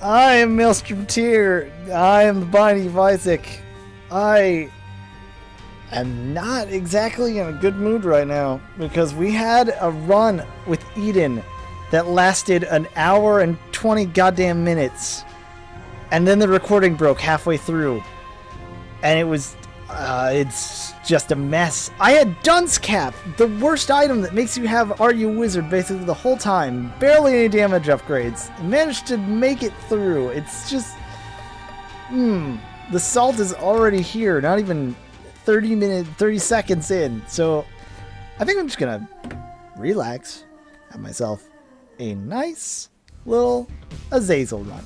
I am MaelstromTier. I am the Binding of Isaac. I am not exactly in a good mood right now because we had a run with Eden that lasted an hour and 20 goddamn minutes. And then the recording broke halfway through. And it was... it's just a mess. I had Dunce Cap, the worst item that makes you have Are You Wizard basically the whole time. Barely any damage upgrades. And managed to make it through. It's just... the salt is already here. Not even 30 seconds in. So I think I'm just gonna relax. Have myself a nice little Azazel run.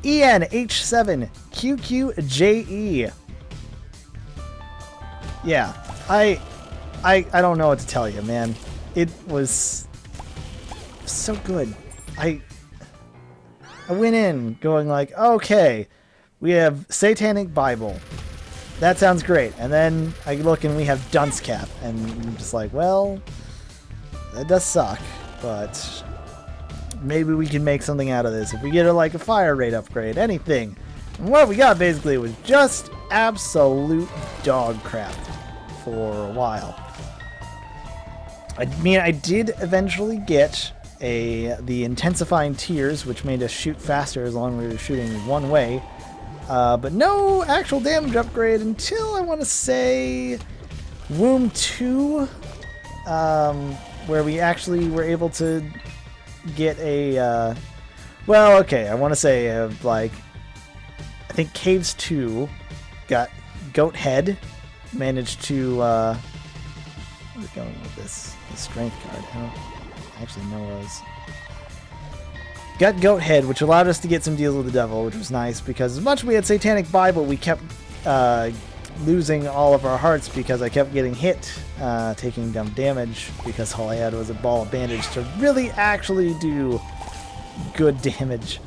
ENH7 QQJE. Yeah, I don't know what to tell you, man. It was so good. I went in going like, okay, we have Satanic Bible. That sounds great. And then I look and we have Dunce Cap, and I'm just like, well, that does suck, but maybe we can make something out of this if we get like a fire rate upgrade, anything. And what we got basically was just absolute dog crap for a while. I mean, I did eventually get the intensifying tears, which made us shoot faster as long as we were shooting one way. But no actual damage upgrade until I want to say Womb 2, where we actually were able to get a, well, okay, I want to say like, I think Caves 2 got Goat Head, managed to, where are we going with this? The Strength card. I don't actually know what I was. Got Goat Head, which allowed us to get some deals with the devil, which was nice, because as much as we had Satanic Bible, we kept losing all of our hearts because I kept getting hit, taking dumb damage, because all I had was a ball of bandage to really actually do good damage.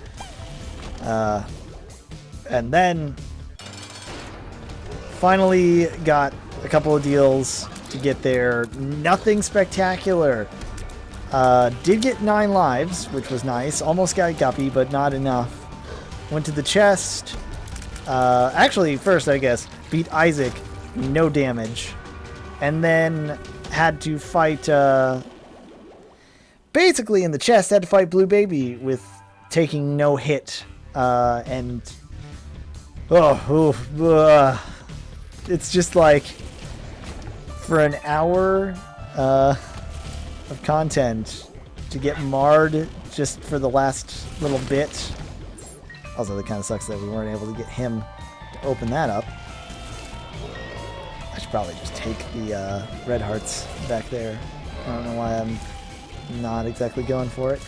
And then finally got a couple of deals to get there. Nothing spectacular. Did get 9 lives, which was nice. Almost got Guppy, but not enough. Went to the chest. Actually, first, I guess, beat Isaac, no damage. And then had to fight, basically in the chest, had to fight Blue Baby with taking no hit. And, it's just like, for an hour, of content to get marred just for the last little bit. Also, that kind of sucks that we weren't able to get him to open that up. I should probably just take the red hearts back there. I don't know why I'm not exactly going for it.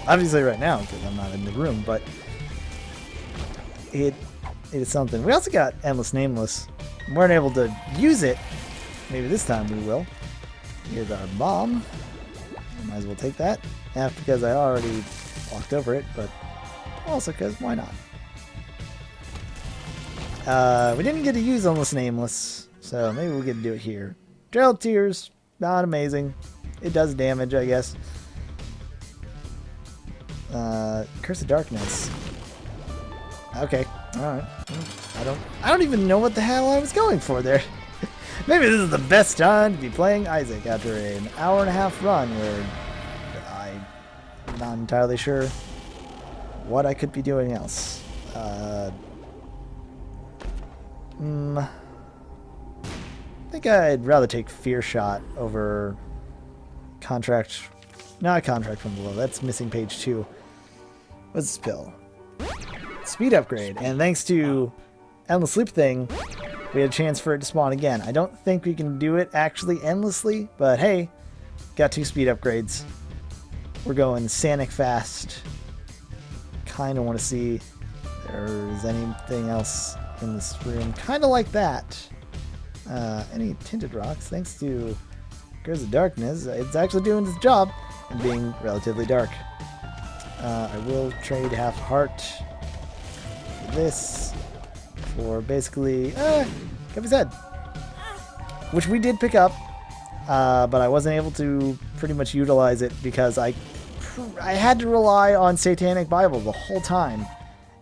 Obviously right now, because I'm not in the room, but it is something. We also got Endless Nameless. We weren't able to use it. Maybe this time we will. Here's our bomb. Might as well take that. Half because I already walked over it, but also because why not? We didn't get to use Endless Nameless, so maybe we get to do it here. Trail of Tears, not amazing. It does damage, I guess. Curse of Darkness. Okay, alright. I don't even know what the hell I was going for there. Maybe this is the best time to be playing Isaac after an hour-and-a-half run where I'm not entirely sure what I could be doing else. I think I'd rather take Fear Shot over Contract... Not Contract from Below. That's missing page 2. What's this pill? Speed upgrade. And thanks to Endless Sleep thing, we had a chance for it to spawn again. I don't think we can do it actually endlessly, but hey, got 2 speed upgrades. We're going Sanic fast. Kind of want to see if there's anything else in this room. Kind of like that. Any tinted rocks, thanks to Curse of Darkness. It's actually doing its job and being relatively dark. I will trade half heart for this. For basically, Guppy's Head, which we did pick up, but I wasn't able to pretty much utilize it because I I had to rely on Satanic Bible the whole time.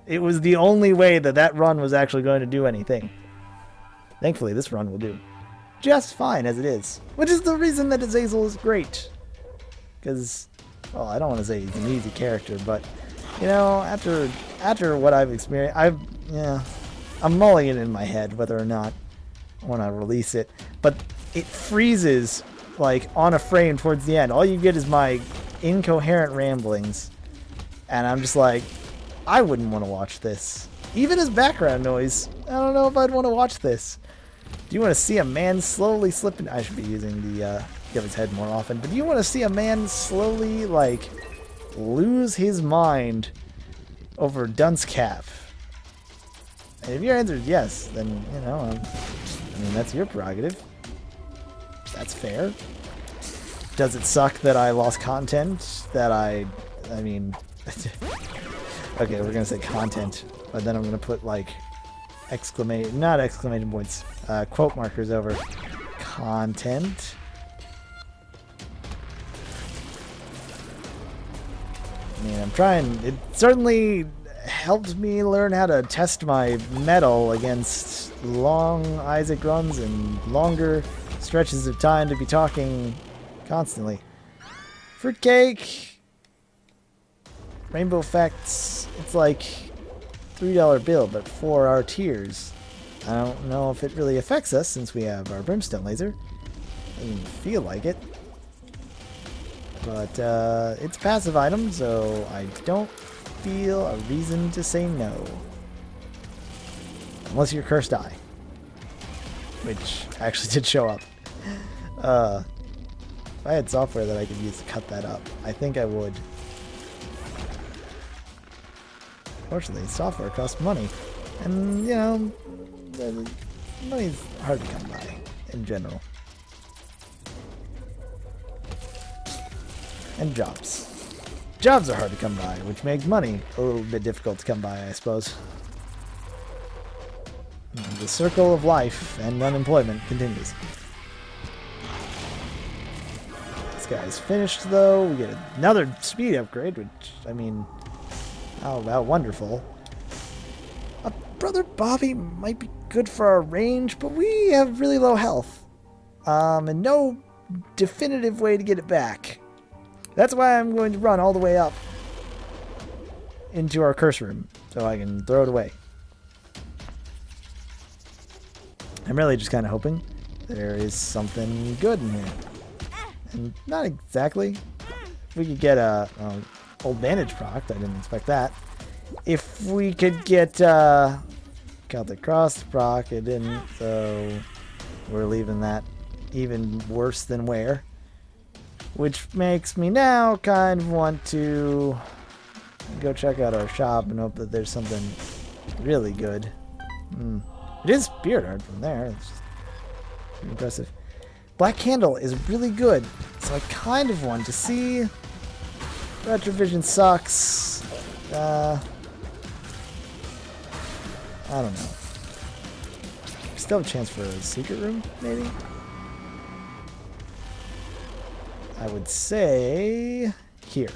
It was the only way that that run was actually going to do anything. Thankfully, this run will do just fine as it is. Which is the reason that Azazel is great. Because, well, I don't want to say he's an easy character, but, you know, after what I've experienced, I'm mulling it in my head whether or not I want to release it. But it freezes, like, on a frame towards the end. All you get is my incoherent ramblings. And I'm just like, I wouldn't want to watch this. Even as background noise, I don't know if I'd want to watch this. Do you want to see a man slowly slipping? I should be using the give his head more often. But do you want to see a man slowly, like, lose his mind over dunce cap? And if your answer is yes, then, you know, I mean, that's your prerogative. That's fair. Does it suck that I lost content? That I mean... Okay, we're going to say content. But then I'm going to put, like, not exclamation points, quote markers over content. I mean, I'm trying. It certainly helped me learn how to test my metal against long Isaac runs and longer stretches of time to be talking constantly. Fruitcake, rainbow effects. It's like $3 bill, but for our tiers. I don't know if it really affects us since we have our brimstone laser. Doesn't feel like it. But it's a passive item, so I don't feel a reason to say no. Unless you're Cursed Eye. Which actually did show up. If I had software that I could use to cut that up, I think I would. Fortunately, software costs money. And, you know, money's hard to come by in general. And jobs. Jobs are hard to come by, which makes money a little bit difficult to come by, I suppose. The circle of life and unemployment continues. This guy's finished, though. We get another speed upgrade, which, I mean, how wonderful. Brother Bobby might be good for our range, but we have really low health. And no definitive way to get it back. That's why I'm going to run all the way up into our curse room so I can throw it away. I'm really just kind of hoping there is something good in here. And not exactly. If we could get a old bandage proc, I didn't expect that. If we could get Celtic Cross proc, it didn't, so we're leaving that even worse than where. Which makes me now kind of want to go check out our shop and hope that there's something really good. It is Spirit Art from there. It's just pretty impressive. Black Candle is really good, so I kind of want to see. Retrovision sucks. I don't know. Still have a chance for a secret room, maybe? I would say here.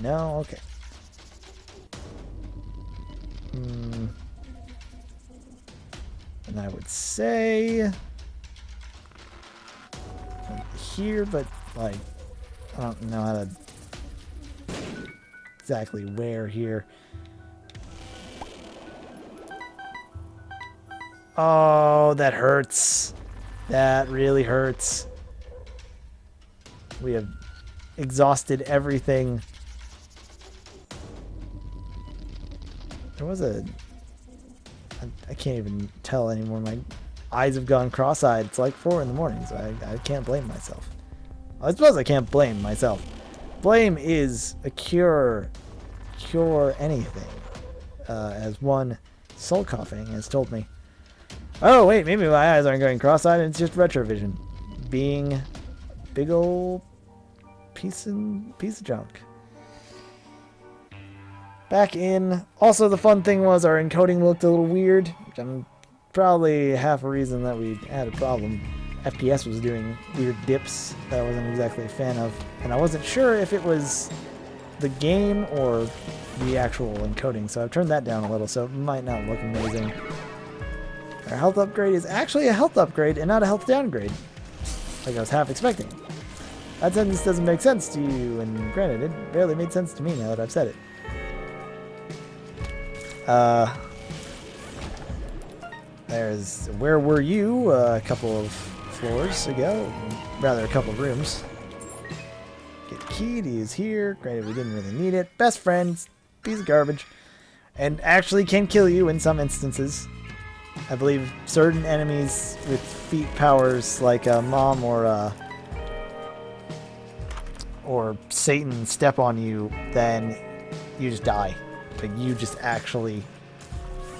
No, okay. And I would say here, but like I don't know how to exactly where here. Oh, that hurts. That really hurts. We have exhausted everything. There was I can't even tell anymore. My eyes have gone cross-eyed. It's like 4 in the morning, so I can't blame myself. I suppose I can't blame myself. Blame is a cure anything, as one soul coughing has told me. Oh wait, maybe my eyes aren't going cross-eyed and it's just retrovision. Being a big old piece of junk. Back in. Also, the fun thing was our encoding looked a little weird, which I'm probably half a reason that we had a problem FPS was doing weird dips that I wasn't exactly a fan of. And I wasn't sure if it was the game or the actual encoding, so I've turned that down a little, so it might not look amazing. Our health upgrade is actually a health upgrade and not a health downgrade, like I was half expecting. That sentence doesn't make sense to you, and granted, it barely made sense to me now that I've said it. There's Where Were You a couple of floors ago, rather a couple of rooms. Get key to use here. Granted, we didn't really need it. Best friends, piece of garbage, and actually can kill you in some instances. I believe certain enemies with feat powers like Mom or Satan step on you, then you just die. Like you just actually,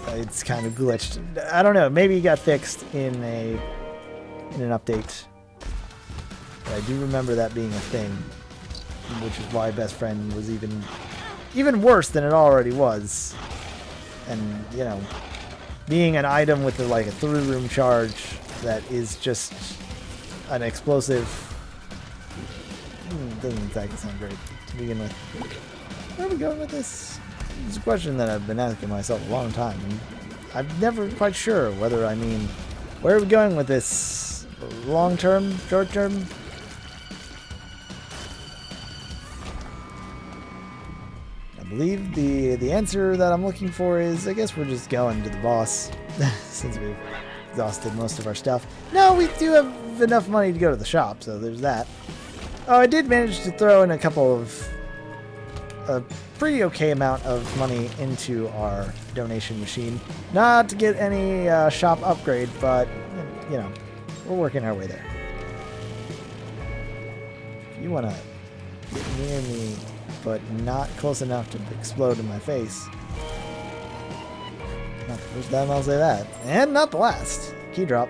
it's kind of glitched. I don't know. Maybe it got fixed in an update. But I do remember that being a thing, which is why Best Friend was even worse than it already was. And you know, being an item with like a through-room charge that is just an explosive doesn't exactly sound great to begin with. Where are we going with this? It's a question that I've been asking myself a long time, and I'm never quite sure whether I mean, where are we going with this? Long-term? Short-term? I believe the answer that I'm looking for is, I guess we're just going to the boss, since we've exhausted most of our stuff. No, we do have enough money to go to the shop, so there's that. Oh, I did manage to throw in a pretty okay amount of money into our donation machine. Not to get any shop upgrade, but, you know, we're working our way there. If you want to get near me, but not close enough to explode in my face. Not the first time I'll say that. And not the last. Key drop.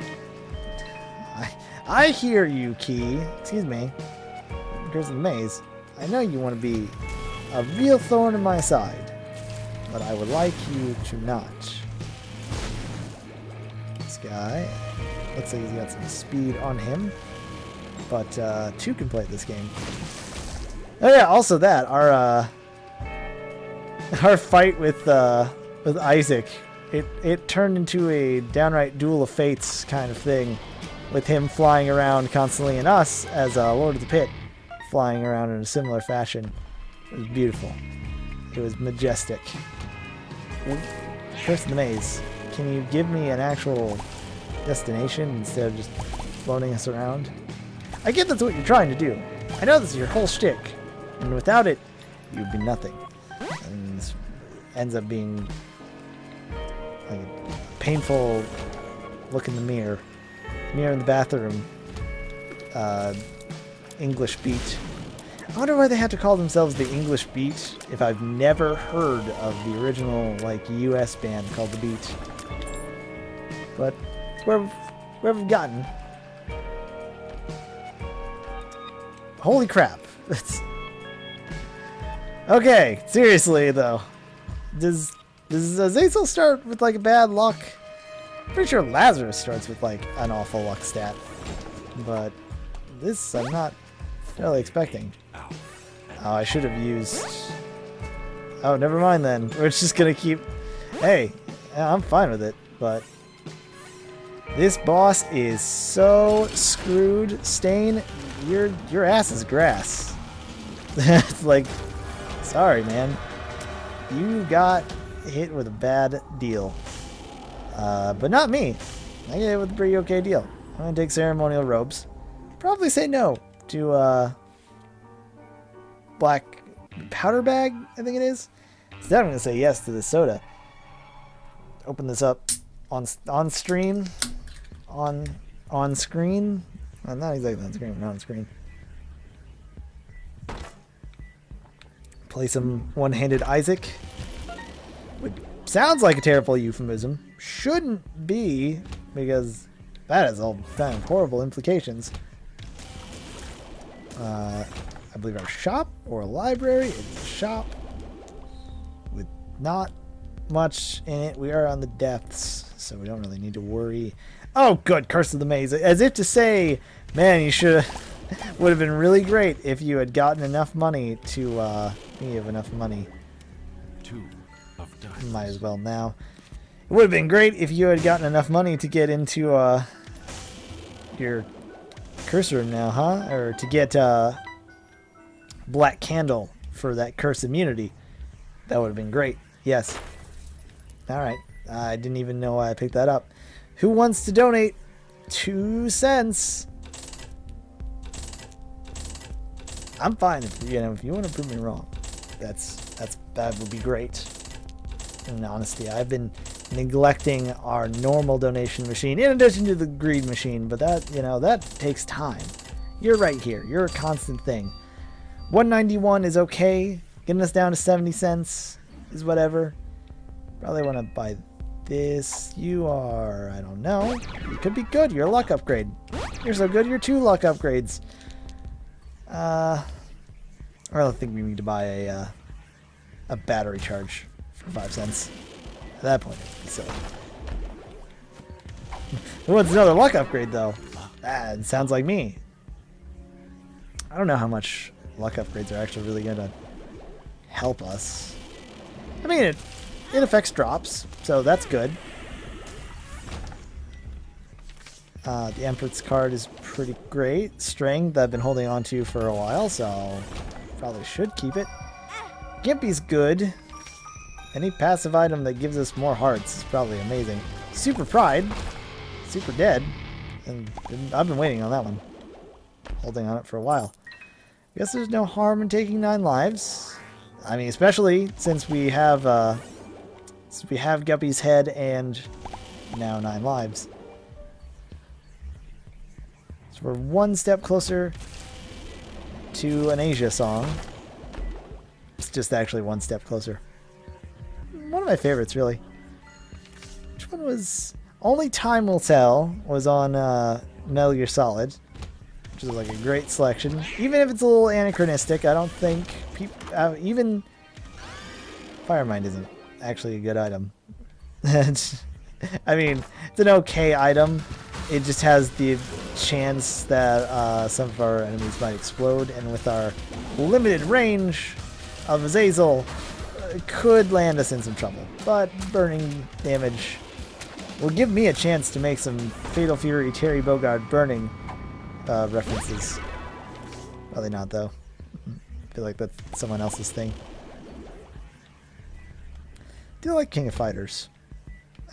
I hear you, Key. Excuse me. Here's the maze. I know you want to be a real thorn in my side, but I would like you to not. This guy looks like he's got some speed on him, but two can play this game. Oh yeah, also that our fight with Isaac, it turned into a downright duel of fates kind of thing, with him flying around constantly and us as Lord of the Pit flying around in a similar fashion. It was beautiful. It was majestic. First the maze. Can you give me an actual destination instead of just floating us around? I get that's what you're trying to do. I know this is your whole shtick. And without it, you'd be nothing. And this ends up being like a painful look in the mirror. Mirror in the bathroom. English beat. I wonder why they had to call themselves the English Beat if I've never heard of the original like US band called The Beat. But it's where we've gotten. Holy crap. Okay, seriously though. Does Azazel start with like a bad luck? Pretty sure Lazarus starts with like an awful luck stat. But this I'm not really expecting. Oh, I should have used... Oh, never mind then. We're just gonna keep... Hey, I'm fine with it, but... This boss is so screwed. Stain, your ass is grass. It's like... Sorry, man. You got hit with a bad deal. But not me. I get hit with a pretty okay deal. I'm gonna take ceremonial robes. Probably say no to, black powder bag, I think it is. So I'm going to say yes to this soda. Open this up on stream. On screen. Well, not exactly on screen, not on screen. Play some one-handed Isaac. Which sounds like a terrible euphemism. Shouldn't be, because that has all kind of horrible implications. I believe our shop or a library is a shop with not much in it. We are on the depths, so we don't really need to worry Oh, good. Curse of the Maze. As if to say, man, you should would have been really great if you had gotten enough money to, you have enough money. 2 of diamonds. Might as well now. It would have been great if you had gotten enough money to get into, your curse room now, huh? Or to get, Black Candle for that curse immunity. That would have been great. Yes. Alright. I didn't even know why I picked that up. Who wants to donate 2 cents? I'm fine if you want to prove me wrong. That would be great. In honesty, I've been neglecting our normal donation machine in addition to the greed machine, but that takes time. You're right here. You're a constant thing. 191 is okay. Getting us down to 70 cents is whatever. Probably want to buy this. You are, I don't know. You could be good. You're a luck upgrade. You're so good. You're 2 luck upgrades. I don't think we need to buy a battery charge for 5 cents. At that point, it'd be silly. Who wants another luck upgrade, though? It sounds like me. I don't know how much luck upgrades are actually really going to help us. I mean, it affects drops, so that's good. The Empress card is pretty great. Strength I've been holding on to for a while, so probably should keep it. Gimpy's good. Any passive item that gives us more hearts is probably amazing. Super Pride. Super Dead. And I've been waiting on that one. Holding on it for a while. Guess there's no harm in taking 9 lives. I mean, especially since we have Guppy's head and now 9 lives. So we're 1 step closer to an Asia song. It's just actually 1 step closer. One of my favorites, really. Which one was... Only Time Will Tell was on Metal Gear Solid, which is like a great selection. Even if it's a little anachronistic, I don't think people... even... Firemind isn't actually a good item. I mean, it's an okay item. It just has the chance that some of our enemies might explode, and with our limited range of Azazel, it could land us in some trouble. But burning damage will give me a chance to make some Fatal Fury Terry Bogard burning references. Probably not, though. I feel like that's someone else's thing. I do like King of Fighters.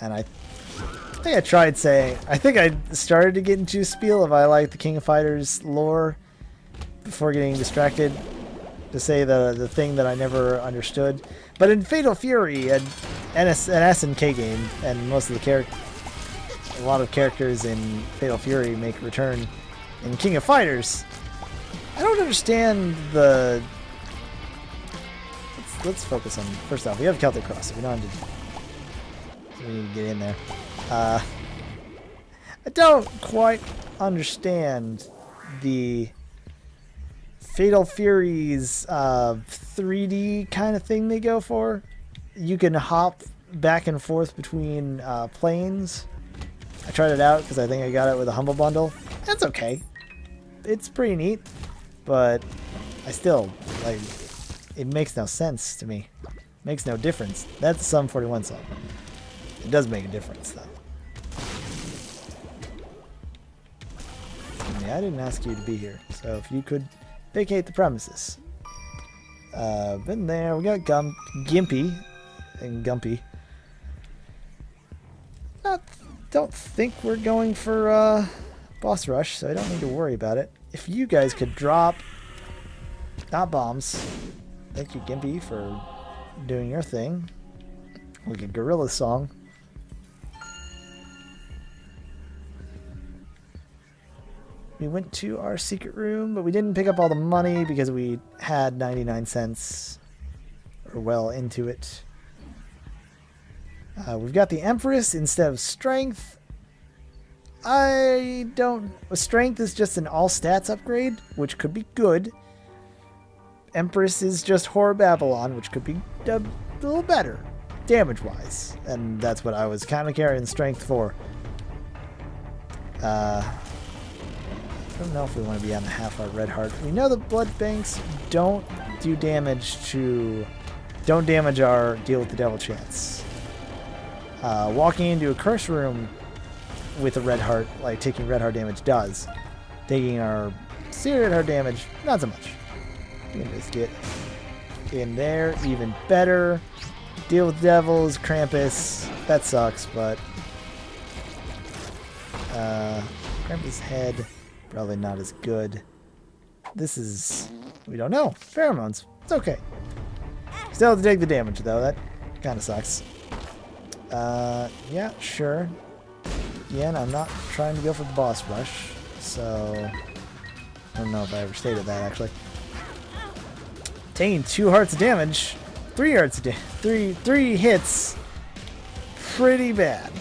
And I think I tried saying... I think I started to get into a spiel if I like the King of Fighters lore before getting distracted to say the thing that I never understood. But in Fatal Fury, an SNK game, and most of the a lot of characters in Fatal Fury make a return in King of Fighters. I don't understand the... Let's focus on... First off, we have Celtic Cross, so we don't have to... We need to get in there. I don't quite understand the Fatal Fury's 3D kind of thing they go for. You can hop back and forth between planes. I tried it out because I think I got it with a Humble Bundle. That's okay. It's pretty neat, but I still, like, it makes no sense to me. Makes no difference. That's a Sum 41 song. It does make a difference, though. I didn't ask you to be here, so if you could vacate the premises. Been there. We got Gimpy and Gumpy. Don't think we're going for boss rush, so I don't need to worry about it. If you guys could drop not bombs. Thank you, Gimpy, for doing your thing. Like a gorilla song. We went to our secret room, but we didn't pick up all the money because we had 99 cents or well into it. We've got the Empress instead of Strength. Strength is just an all stats upgrade, which could be good. Empress is just Horror Babylon, which could be a little better damage-wise. And that's what I was kind of carrying Strength for. I don't know if we want to be on the half-heart red heart. We know the blood banks don't do damage to... don't damage our deal with the devil chance. Walking into a curse room with a red heart, like taking red heart damage, does. Taking our serious red heart damage, not so much. We can just get in there, even better. Deal with devils, Krampus. That sucks, but... Krampus' head, probably not as good. This is... we don't know. Pheromones. It's okay. Still have to take the damage, though. That kind of sucks. Yeah, sure. Again, I'm not trying to go for the boss rush, so... I don't know if I ever stated that, actually. Taking 2 hearts of damage, 3 hearts of damage, 3 hits, pretty bad.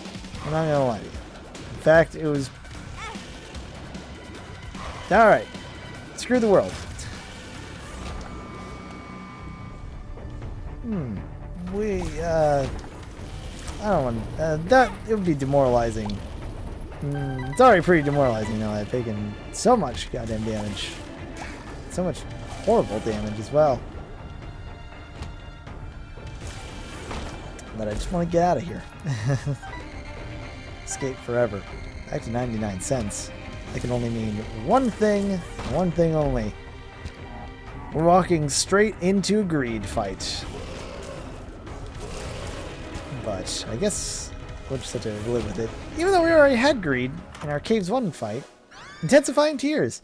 I'm not gonna lie to you. In fact, it was... Alright. Screw the world. I don't want... that... it would be demoralizing. It's already pretty demoralizing, you know. I've taken so much goddamn damage. So much horrible damage as well. But I just want to get out of here. Escape forever. Back to 99 cents. That can only mean one thing, one thing only. We're walking straight into a greed fight. But I guess we'll just have to live with it. Even though we already had greed in our Caves 1 fight. Intensifying Tears.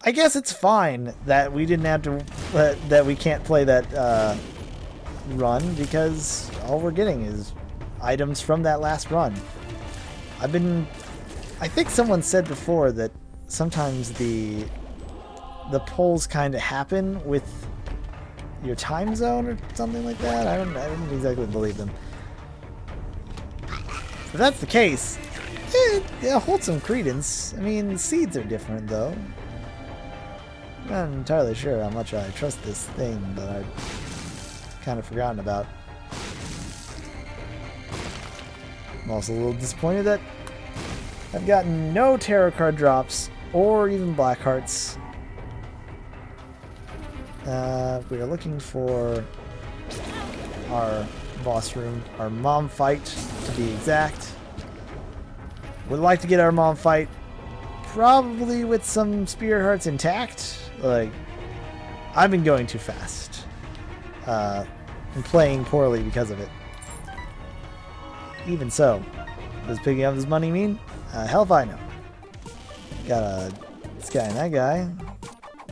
I guess it's fine that we didn't have to... that we can't play that run, because all we're getting is items from that last run. I think someone said before that sometimes the pulls kind of happen with your time zone or something like that. I didn't exactly believe them. If that's the case, it holds some credence. I mean, the seeds are different, though. I'm not entirely sure how much I trust this thing that I've kind of forgotten about. I'm also a little disappointed that I've gotten no tarot card drops or even black hearts. We are looking for our boss room, our mom fight to be exact. Would like to get our mom fight probably with some spirit hearts intact. Like, I've been going too fast and playing poorly because of it. Even so, does picking up this money mean? Hell if I know. Got this guy and that guy.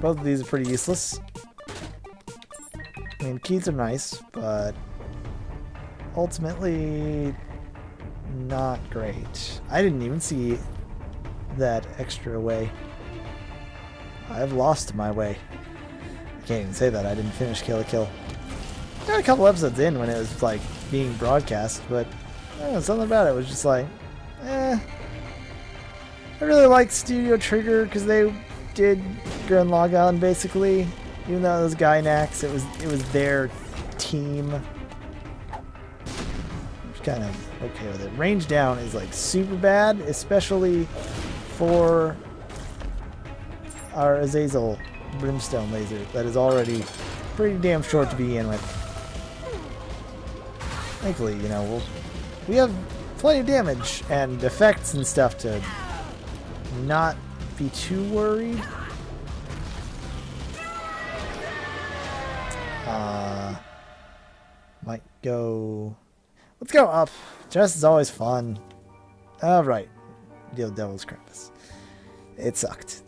Both of these are pretty useless. I mean, keys are nice, but ultimately not great. I didn't even see that extra way. I've lost my way. I can't even say that. I didn't finish Kill la Kill. Got a couple episodes in when it was like being broadcast, but I don't know, something about it was just like, I really like Studio Trigger because they did Gurren Lagann basically. Even though it was Gainax, it was their team. I'm kind of okay with it. Range down is like super bad, especially for our Azazel Brimstone laser that is already pretty damn short to begin with. Thankfully, you know, we have plenty of damage and effects and stuff to not be too worried. Might go... Let's go up. Chess is always fun. Alright. Deal Devil's Krampus. It sucked.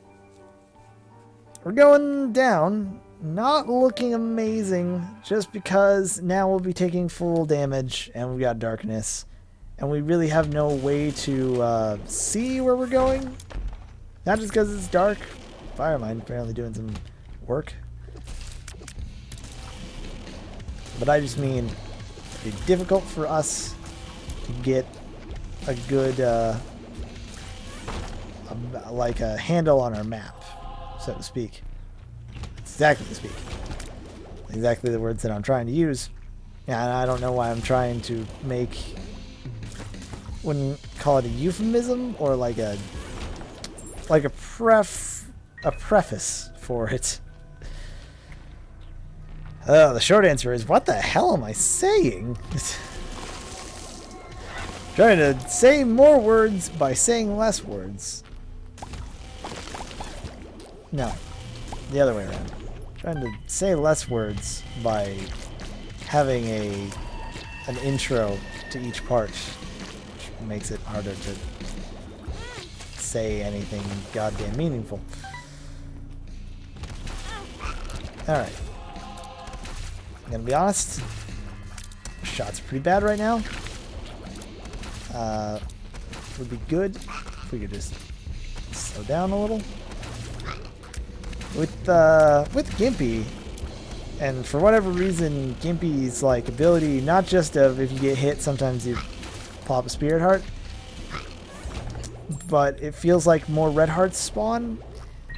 We're going down. Not looking amazing, just because now we'll be taking full damage, and we've got darkness. And we really have no way to see where we're going. Not just because it's dark. Firemind apparently doing some work. But I just mean it's difficult for us to get a good, like a handle on our map, so to speak. Exactly to speak. Exactly the words that I'm trying to use. Yeah, and I don't know why I'm trying to make, wouldn't call it a euphemism or like a like a preface for it. The short answer is, what the hell am I saying? Trying to say more words by saying less words. No, the other way around. Trying to say less words by having an intro to each part, which makes it harder to say anything goddamn meaningful. Alright. I'm gonna be honest. Shots are pretty bad right now. Would be good if we could just slow down a little. With Gimpy, and for whatever reason, Gimpy's like ability, not just of if you get hit, sometimes you pop a spirit heart, but it feels like more red hearts spawn.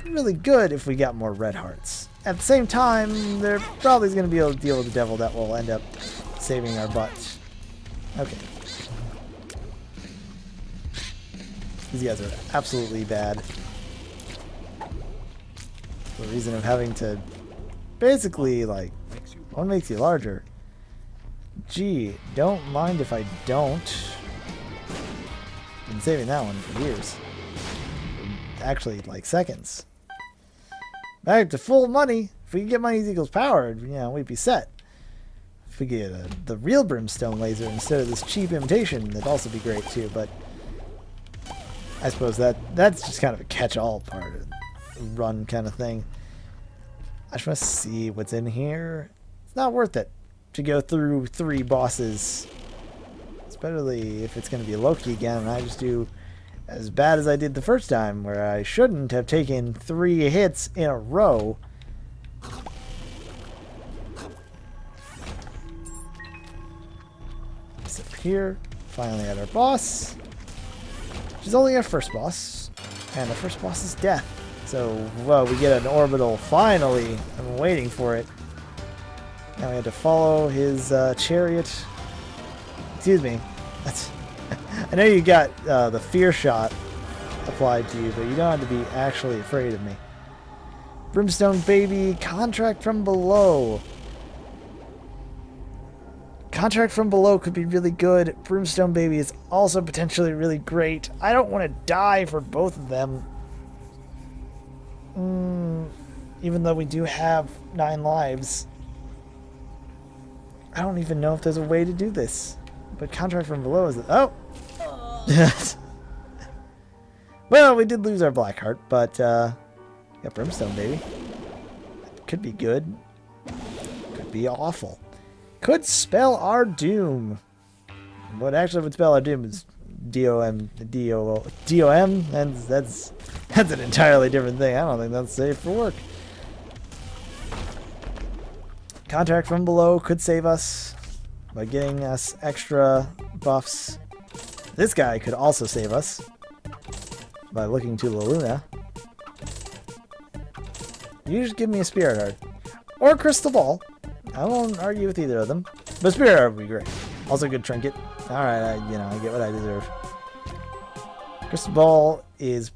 Really good if we got more red hearts. At the same time, they're probably going to be able to deal with the devil that will end up saving our butts. Okay. These guys are absolutely bad. The reason of having to basically, like, one makes you larger. Gee, don't mind if I don't. Been saving that one for years. Actually, like seconds. Back to full money. If we could get money equals powered, you know, we'd be set. If we get the real brimstone laser instead of this cheap imitation, that'd also be great too. But I suppose that's just kind of a catch-all part of the run kind of thing. I just want to see what's in here. It's not worth it to go through 3 bosses, especially if it's going to be Loki again, and I just do as bad as I did the first time, where I shouldn't have taken 3 hits in a row. Sit here, finally at our boss, which is only our first boss, and the first boss is death. So, well, we get an orbital, finally. I've been waiting for it. Now we have to follow his chariot. Excuse me. That's I know you got the fear shot applied to you, but you don't have to be actually afraid of me. Brimstone Baby, Contract from Below. Contract from Below could be really good. Brimstone Baby is also potentially really great. I don't want to die for both of them. Even though we do have 9 lives. I don't even know if there's a way to do this. But Contract from Below is... Oh! Well, we did lose our Blackheart, but got Brimstone Baby. Could be good. Could be awful. Could spell our doom. What actually would spell our doom is D-O-M. D-O-M? That's an entirely different thing. I don't think that's safe for work. Contract from Below could save us by getting us extra buffs. This guy could also save us by looking to La Luna. You just give me a Spirit Heart. Or a Crystal Ball. I won't argue with either of them. But Spirit Heart would be great. Also a good trinket. Alright, I get what I deserve. Crystal Ball is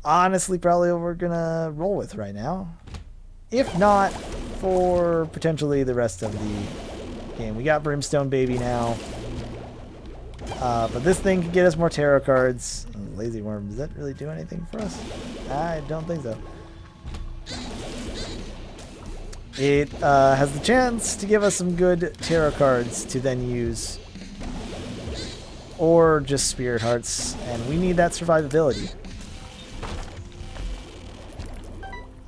honestly probably what we're gonna roll with right now. If not, for potentially the rest of the game. We got Brimstone Baby now. But this thing could get us more tarot cards. Lazy Worm, does that really do anything for us? I don't think so. It has the chance to give us some good tarot cards to then use. Or just Spirit Hearts. And we need that survivability.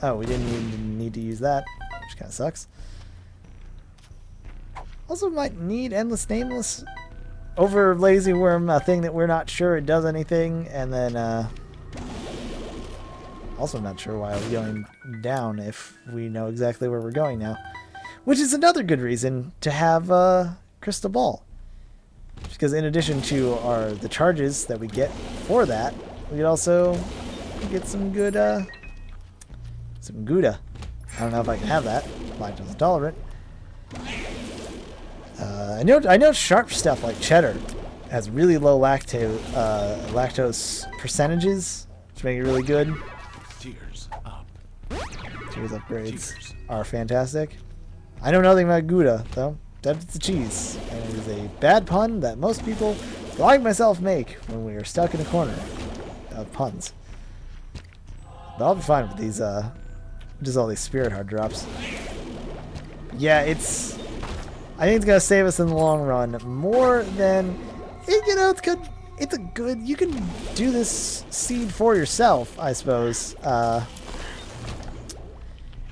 Oh, we didn't even need to use that, which kind of sucks. Also might need Endless Nameless over Lazy Worm, a thing that we're not sure it does anything, and then also not sure why we're going down if we know exactly where we're going now. Which is another good reason to have Crystal Ball. Because in addition to the charges that we get for that, we could also get some good some Gouda. I don't know if I can have that. Lactose intolerant. I know sharp stuff like cheddar has really low lactose percentages, which make it really good. Tears up. Cheese upgrades Cheers. are fantastic. I know nothing about Gouda, though. That's the cheese, and it is a bad pun that most people, like myself, make when we are stuck in a corner of puns. But I'll be fine with these, just all these spirit heart drops. Yeah, I think it's gonna save us in the long run more than, you know, it's good. It's a good. You can do this seed for yourself, I suppose.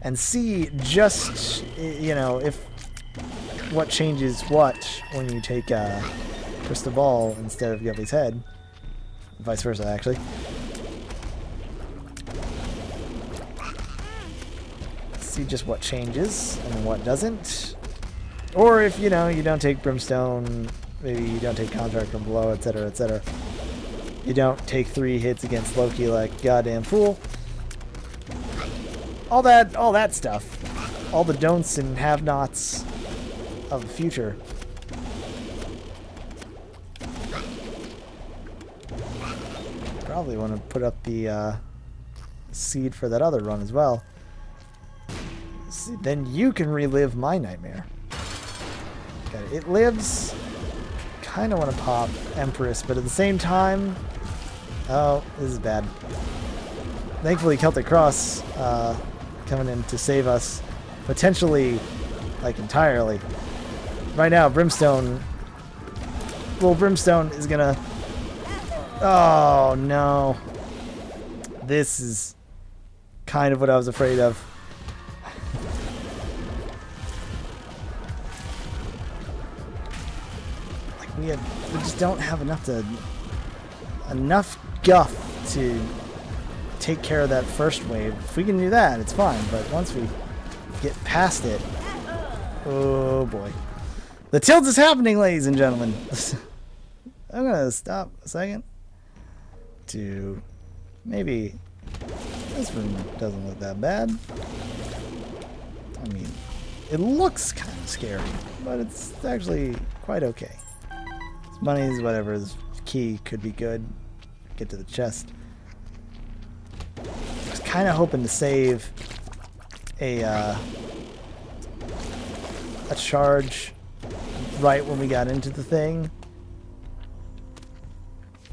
And see just, you know, if what changes what when you take Crystal Ball instead of Guppy's head. Vice versa, actually. See just what changes and what doesn't. Or if, you know, you don't take Brimstone, maybe you don't take Contract from Below, etc., etc. You don't take 3 hits against Loki like goddamn fool. All that stuff. All the don'ts and have-nots of the future. Probably want to put up the seed for that other run as well. See, then you can relive my nightmare. Okay, it lives. Kind of want to pop Empress, but at the same time... Oh, this is bad. Thankfully, Celtic Cross coming in to save us. Potentially, like, entirely. Right now, Brimstone... Little Brimstone is gonna... Oh, no. This is kind of what I was afraid of. Like, we just don't have enough guff to take care of that first wave. If we can do that, it's fine. But once we get past it, oh boy, the tilt is happening, ladies and gentlemen. I'm gonna stop a second to maybe this room doesn't look that bad. I mean, it looks kind of scary, but it's actually quite okay. Money's whatever. This key could be good. Get to the chest. I was kind of hoping to save a charge right when we got into the thing.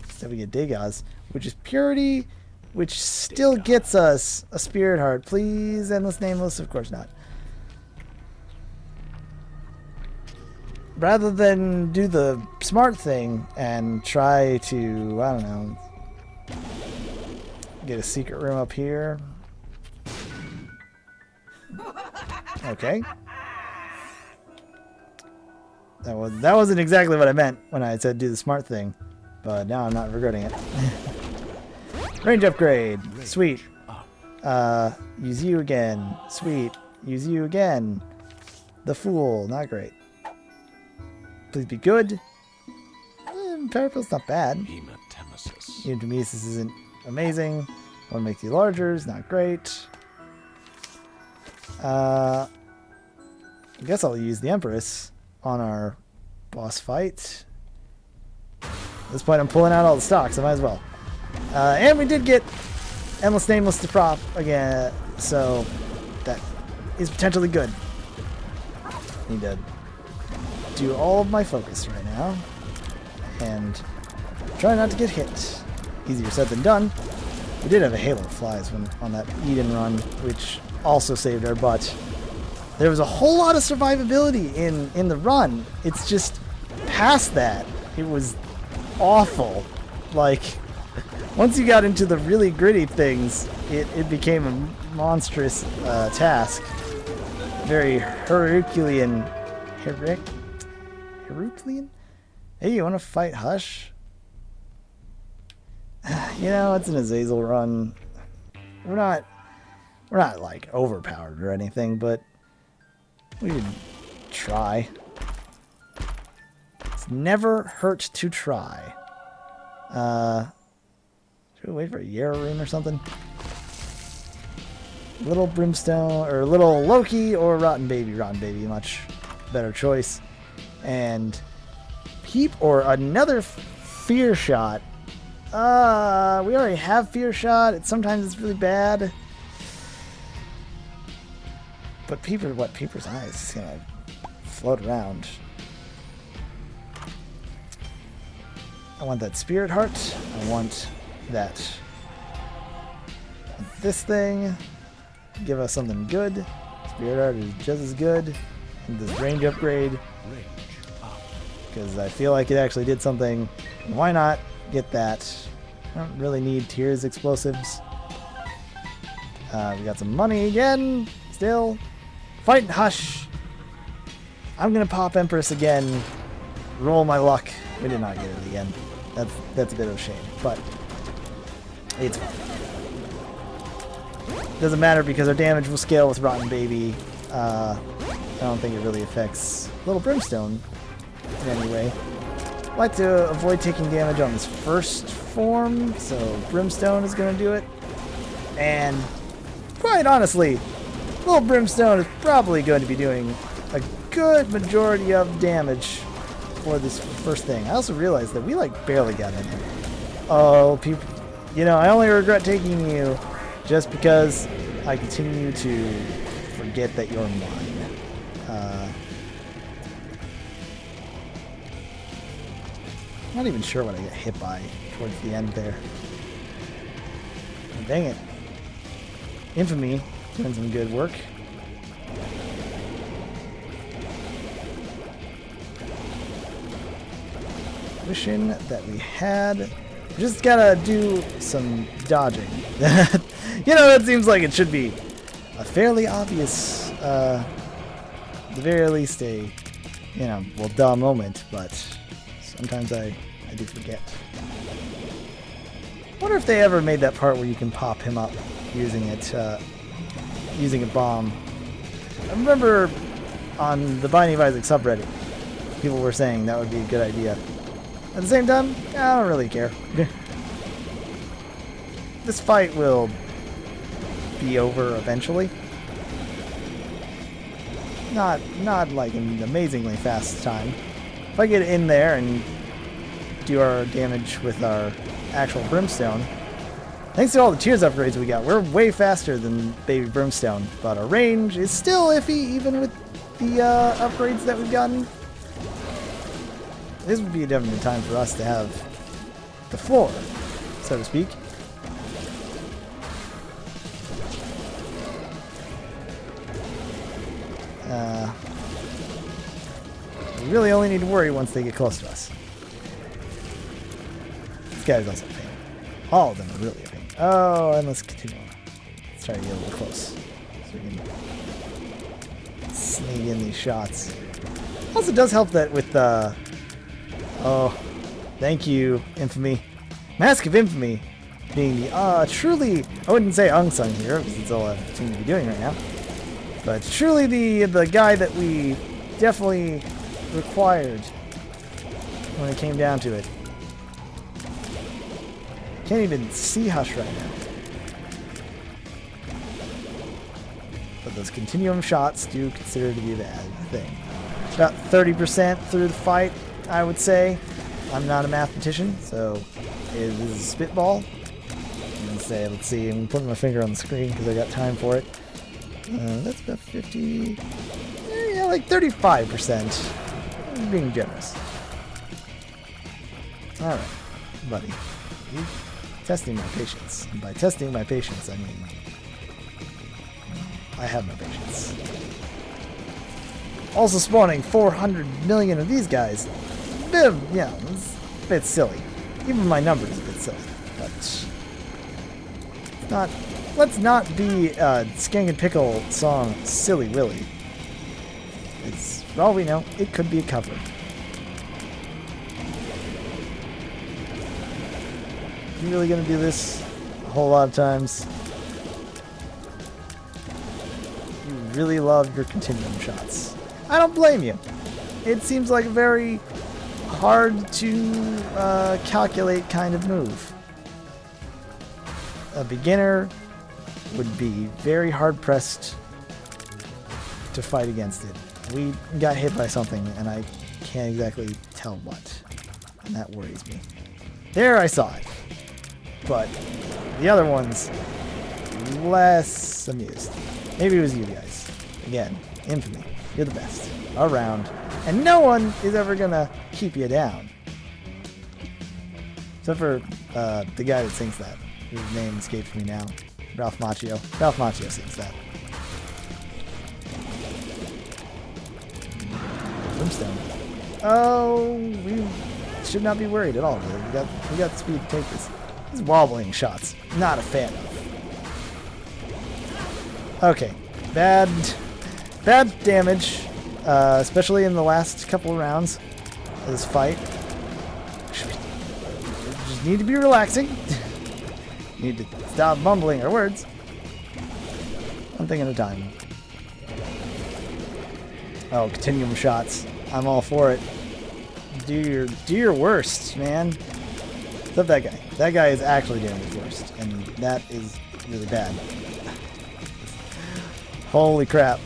Instead we get Degas, which is purity, which still gets us a spirit heart. Please, endless nameless, of course not. Rather than do the smart thing and try to, I don't know, get a secret room up here. Okay. That wasn't exactly what I meant when I said do the smart thing, but now I'm not regretting it. Range upgrade. Sweet. Use you again. Sweet. Use you again. The Fool. Not great. Please be good. Parapil's not bad. Hematemesis isn't amazing. One makes you larger is not great. I guess I'll use the Empress on our boss fight. At this point I'm pulling out all the stocks, I might as well. And we did get Endless Nameless to prop again, so that is potentially good. Need to do all of my focus right now and try not to get hit. Easier said than done. We did have a Halo of Flies on that Eden run, which also saved our butt. There was a whole lot of survivability in the run. It's just past that, it was awful. Like, once you got into the really gritty things, it became a monstrous task. Very Herculean. Herculean? Hey, you want to fight Hush? You know, it's an Azazel run. We're not like overpowered or anything, but we could try. It's never hurt to try. Should we wait for a Yarrow rune or something? Little Brimstone, or Little Loki, or Rotten Baby. Rotten Baby, much better choice. And Peep or another Fear Shot. We already have Fear Shot. Sometimes it's really bad. But Peeper's eyes is gonna float around. I want that Spirit Heart. I want that. This thing. Give us something good. Spirit Heart is just as good. And this range upgrade. Because I feel like it actually did something. Why not get that? I don't really need Tier's explosives. We got some money again. Still. Fight Hush. I'm gonna pop Empress again. Roll my luck. We did not get it again. That's a bit of a shame, but it's fine. Doesn't matter because our damage will scale with Rotten Baby. I don't think it really affects Little Brimstone in any way. I like to avoid taking damage on this first form, so Brimstone is going to do it. And quite honestly, Little Brimstone is probably going to be doing a good majority of damage for this first thing. I also realized that we like barely got in here. Oh, people, you know, I only regret taking you just because I continue to forget that you're mine. Not even sure what I get hit by towards the end there. Oh, dang it. Infamy doing some good work. Wishing that we had. Just gotta do some dodging. You know, it seems like it should be a fairly obvious, at the very least a, you know, well, duh moment, but sometimes I do forget. Wonder if they ever made that part where you can pop him up using it, using a bomb. I remember on the Binding of Isaac subreddit, people were saying that would be a good idea. At the same time, I don't really care. This fight will be over eventually. Not like an amazingly fast time. If I get in there and do our damage with our actual Brimstone, thanks to all the Tears upgrades we got, we're way faster than Baby Brimstone. But our range is still iffy even with the upgrades that we've gotten. This would be a definite time for us to have the floor, so to speak. We really only need to worry once they get close to us. This guy's also a pain. All of them are really a pain. Oh, and let's continue on. Let's try to get a little close so we can sneak in these shots. Also, it does help that with the... Oh, thank you, Infamy. Mask of Infamy being the truly, I wouldn't say unsung hero because it's all I seem to be doing right now, but truly the guy that we definitely required when it came down to it. Can't even see Hush right now. But those continuum shots do consider to be a bad thing. About 30% through the fight, I would say. I'm not a mathematician, so it is a spitball. I'm gonna say, let's see, I'm putting my finger on the screen because I got time for it. That's about 50, yeah, like 35%. I'm being generous. Alright, buddy. You're testing my patience. And by testing my patience, I mean I have no patience. Also spawning 400 million of these guys. Yeah, it's a bit silly. Even my number is a bit silly. But let's not be Skank and Pickle song Silly Willy. It's, for all we know, it could be a cover. You really gonna do this a whole lot of times? You really love your continuum shots. I don't blame you. It seems like a very hard to calculate kind of move. A beginner would be very hard pressed to fight against it. We got hit by something and I can't exactly tell what, and that worries me. There, I saw it. but the other ones, less amused. Maybe it was you guys. Again, infamy. You're the best. Around. And no one is ever gonna keep you down. Except for the guy that sings that. His name escapes me now. Ralph Macchio. Ralph Macchio sings that. Brimstone. Oh, we should not be worried at all. Really. We got the speed to take this. These wobbling shots, not a fan of. Okay, bad damage, especially in the last couple of rounds of this fight. Just need to be relaxing. Need to stop mumbling our words. One thing at a time. Oh, continuum shots. I'm all for it. Do your worst, man. Except that guy. That guy is actually doing his worst, and that is really bad. Holy crap.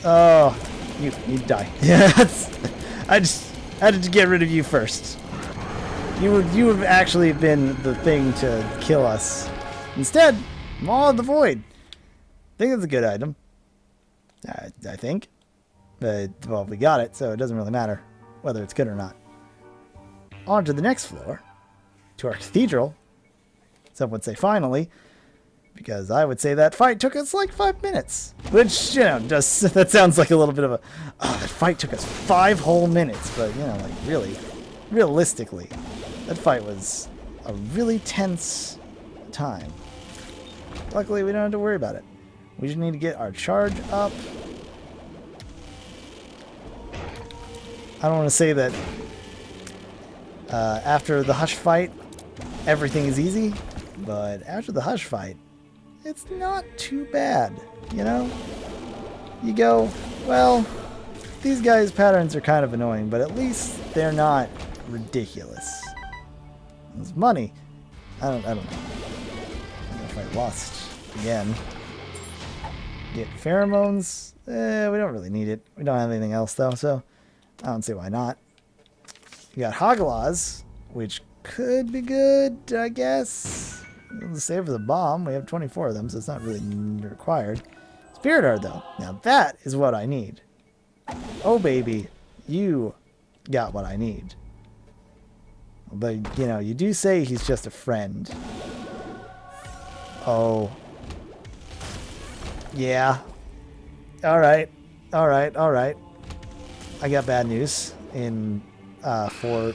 Oh, you die. Yes. I just had to get rid of you first. You would have actually been the thing to kill us. Instead, Maw of the Void. I think it's a good item. I think. But, well, we got it, so it doesn't really matter whether it's good or not. On to the next floor. To our cathedral. Some would say finally. Because I would say that fight took us like 5 minutes. Which, you know, that sounds like a little bit of a... Oh, that fight took us 5 whole minutes. But, you know, like, really, realistically, that fight was a really tense time. Luckily, we don't have to worry about it. We just need to get our charge up. I don't want to say that after the Hush fight, everything is easy. But after the Hush fight, it's not too bad, you know? You go, well, these guys' patterns are kind of annoying, but at least they're not ridiculous. It's money. I don't know. I don't know if I lost again. Get pheromones. We don't really need it. We don't have anything else though, so I don't see why not. You got Hagalaz, which could be good, I guess. We'll save for the bomb. We have 24 of them, so it's not really required. Spirit Heart, though. Now that is what I need. Oh, baby. You got what I need. But, you know, you do say he's just a friend. Oh. Yeah. Alright. Alright. Alright. I got bad news in for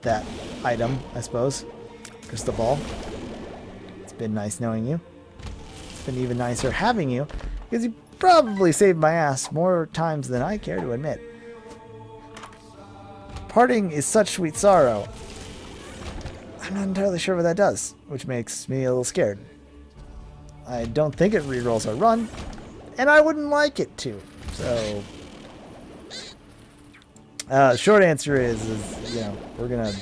that item, I suppose. Crystal Ball. It's been nice knowing you. It's been even nicer having you, because you probably saved my ass more times than I care to admit. Parting is such sweet sorrow. I'm not entirely sure what that does, which makes me a little scared. I don't think it rerolls our run, and I wouldn't like it to. So, short answer is you know, we're gonna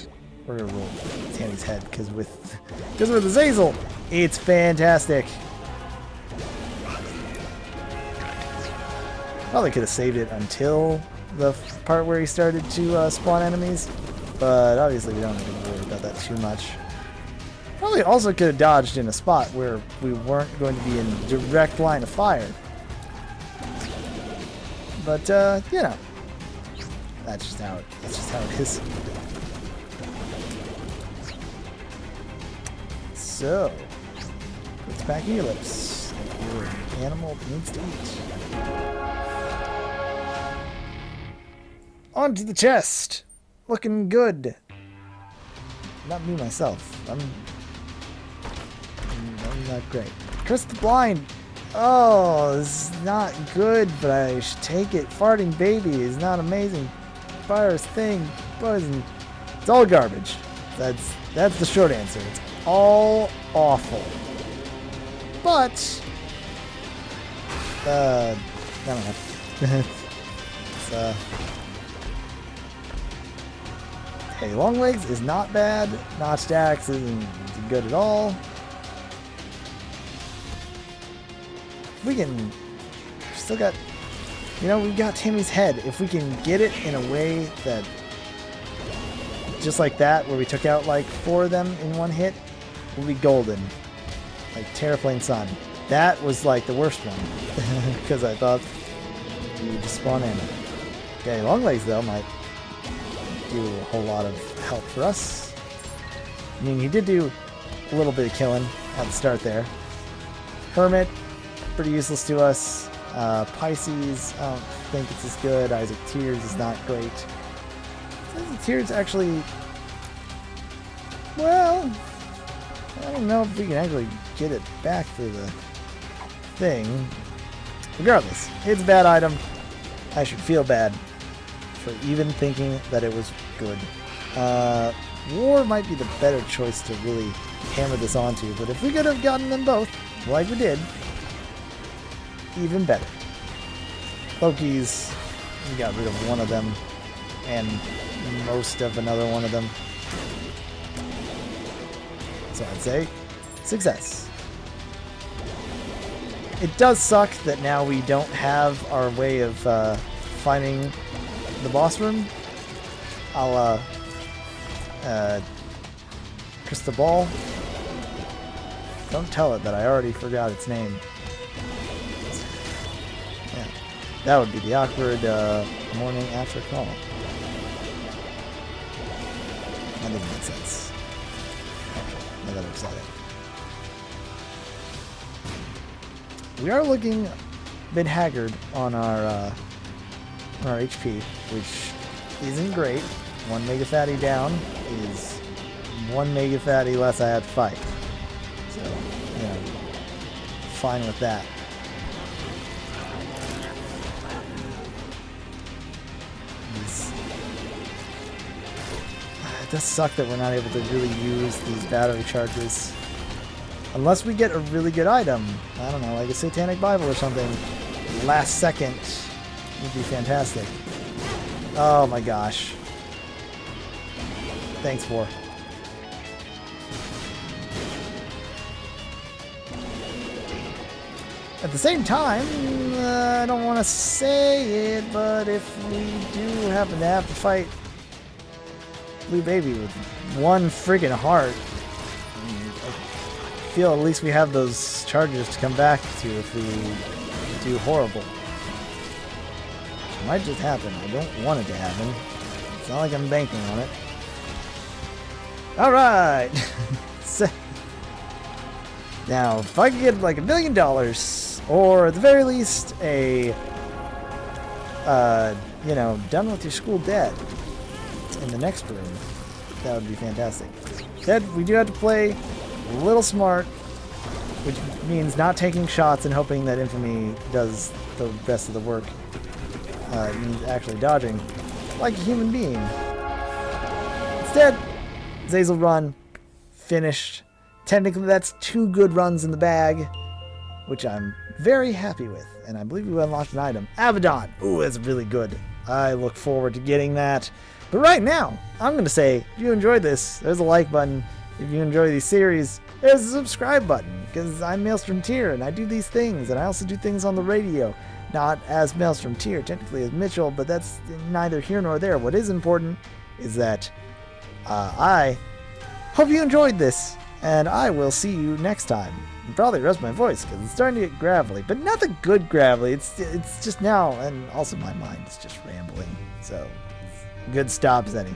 roll Tammy's head because with Azazel, it's fantastic. Probably could have saved it until the part where he started to spawn enemies, but obviously we don't have to worry about that too much. Probably also could have dodged in a spot where we weren't going to be in direct line of fire. But you know, that's just how it is. So, let's back your lips. Your animal needs to eat. Onto the chest. Looking good. Not me myself. I'm not great. Curse the Blind. Oh, this is not good, but I should take it. Farting Baby is not amazing. Virus thing, poison. It's all garbage. That's the short answer. It's all awful. But I don't know. It's hey, Long Legs is not bad. Notched Axe isn't good at all. We can still got, you know, we've got Tammy's head. If we can get it in a way that just like that, where we took out like 4 of them in one hit, will be golden. Like Terraplane Sun. That was like the worst one, because I thought you would just spawn in. Okay, Long Legs though might do a whole lot of help for us. I mean, he did do a little bit of killing at the start there. Hermit, pretty useless to us. Pisces, I don't think it's as good. Isaac Tears is not great. Isaac Tears actually, well, I don't know if we can actually get it back for the thing. Regardless, it's a bad item. I should feel bad for even thinking that it was good. War might be the better choice to really hammer this onto, but if we could have gotten them both, like we did, even better. Loki's, we got rid of one of them, and most of another one of them. So I'd say success. It does suck that now we don't have our way of finding the boss room. I'll Crystal Ball. Don't tell it that I already forgot its name. Yeah, that would be the awkward morning after call. That doesn't make sense. Now that I've said it. We are looking a bit haggard on our HP, which isn't great. 1 Mega Fatty down is 1 Mega Fatty less I have to fight. So, you know, fine with that. It does suck that we're not able to really use these battery charges. Unless we get a really good item. I don't know, like a Satanic Bible or something. Last second would be fantastic. Oh my gosh. Thanks, War. At the same time, I don't want to say it, but if we do happen to have to fight Blue Baby with 1 friggin' heart, I feel at least we have those charges to come back to if we do horrible. It might just happen. I don't want it to happen. It's not like I'm banking on it. Alright! So, now, if I could get like $1 million, or at the very least a, you know, done with your school debt in the next room, that would be fantastic. Instead, we do have to play a little smart, which means not taking shots and hoping that Infamy does the rest of the work. It means actually dodging like a human being. Instead, Zazel run, finished. Technically, that's 2 good runs in the bag, which I'm very happy with. And I believe we unlocked an item. Abaddon! Ooh, that's really good. I look forward to getting that. But right now, I'm going to say, if you enjoyed this, there's a like button. If you enjoy these series, there's a subscribe button. Because I'm MaelstromTier, and I do these things. And I also do things on the radio. Not as MaelstromTier, technically as Mitchell, but that's neither here nor there. What is important is that I hope you enjoyed this. And I will see you next time. And probably rest my voice because it's starting to get gravelly, but not the good gravelly. It's just now, and also my mind is just rambling. So, good stops, Zenny.